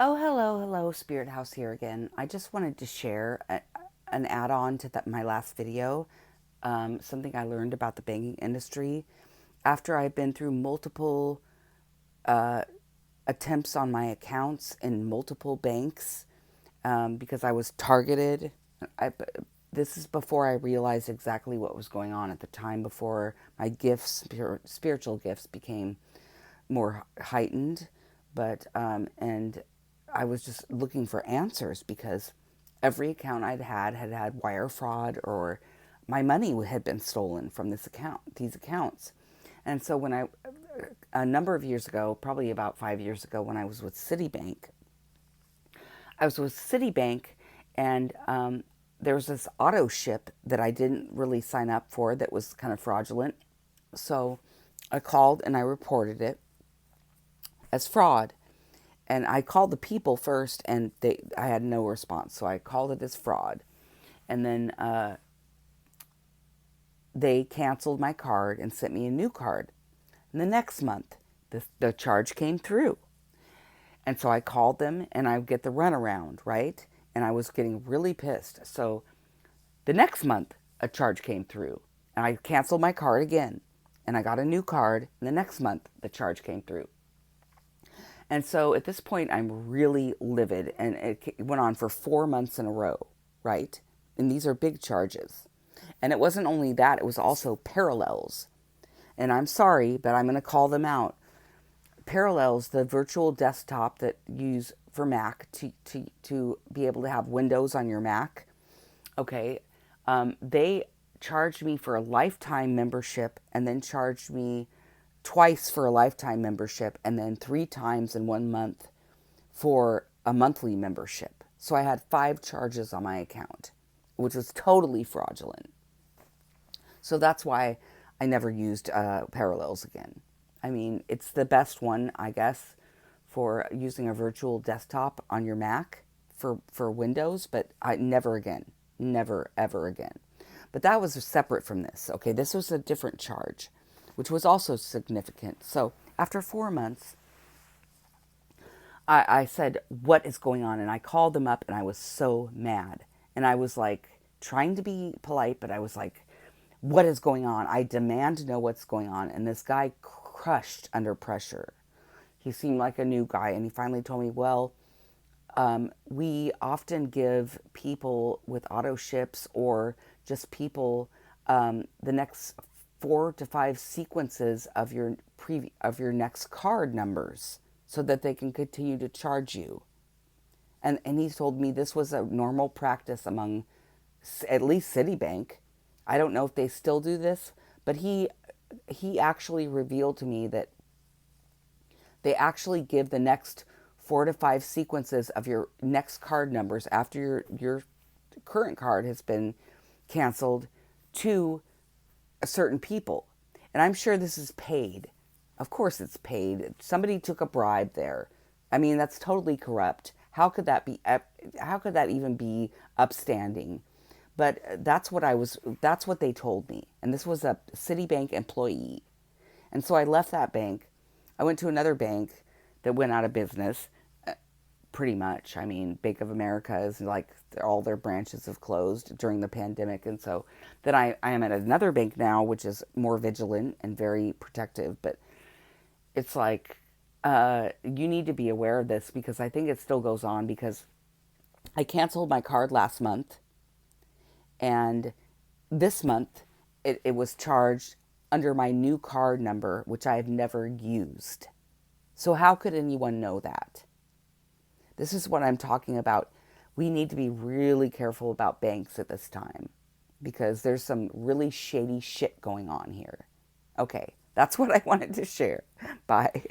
Oh, hello, Spirit House here again. I just wanted to share an add-on to my last video, something I learned about the banking industry after I've been through multiple attempts on my accounts in multiple banks because I was targeted. I, this is before I realized exactly what was going on at the time, before my gifts, spiritual gifts, became more heightened. But and I was just looking for answers because every account had wire fraud, or my money had been stolen from these accounts. And so a number of years ago, probably about 5 years ago, when I was with Citibank, and there was this auto ship that I didn't really sign up for that was kind of fraudulent. So I called and I reported it as fraud. And I called the people first, and I had no response. So I called it as fraud. And then they canceled my card and sent me a new card. And the next month, the charge came through. And so I called them, and I get the runaround, right? And I was getting really pissed. So the next month, a charge came through, and I canceled my card again. And I got a new card, and the next month, the charge came through. And so at this point, I'm really livid, and it went on for 4 months in a row, right? And these are big charges. And it wasn't only that, it was also Parallels. And I'm sorry, but I'm going to call them out. Parallels, the virtual desktop that you use for Mac to be able to have Windows on your Mac, okay, they charged me for a lifetime membership, and then charged me twice for a lifetime membership, and then 3 times in 1 month for a monthly membership. So I had 5 charges on my account, which was totally fraudulent. So that's why I never used Parallels again. I mean, it's the best one, I guess, for using a virtual desktop on your Mac for Windows, but I never again. Never, ever again. But that was separate from this. Okay, this was a different charge, which was also significant. So after 4 months, I said, "What is going on?" And I called them up, and I was so mad. And I was like, trying to be polite, but I was like, "What is going on? I demand to know what's going on." And this guy crushed under pressure. He seemed like a new guy, and he finally told me, "Well, we often give people with auto ships, or just people, the next 4 to 5 sequences of your next card numbers, so that they can continue to charge you." And he told me this was a normal practice among at least Citibank. I don't know if they still do this, but he actually revealed to me that they actually give the next 4 to 5 sequences of your next card numbers after your current card has been canceled to certain people. And I'm sure this is paid. Of course it's paid. Somebody took a bribe there. I mean, that's totally corrupt. How could that even be upstanding? But that's what they told me. And this was a Citibank employee. And so I left that bank. I went to another bank that went out of business, pretty much. I mean, Bank of America is like all their branches have closed during the pandemic. And so then I am at another bank now, which is more vigilant and very protective. But it's like, you need to be aware of this, because I think it still goes on, because I canceled my card last month, and this month it was charged under my new card number, which I have never used. So how could anyone know that? This is what I'm talking about. We need to be really careful about banks at this time, because there's some really shady shit going on here. Okay, that's what I wanted to share. Bye.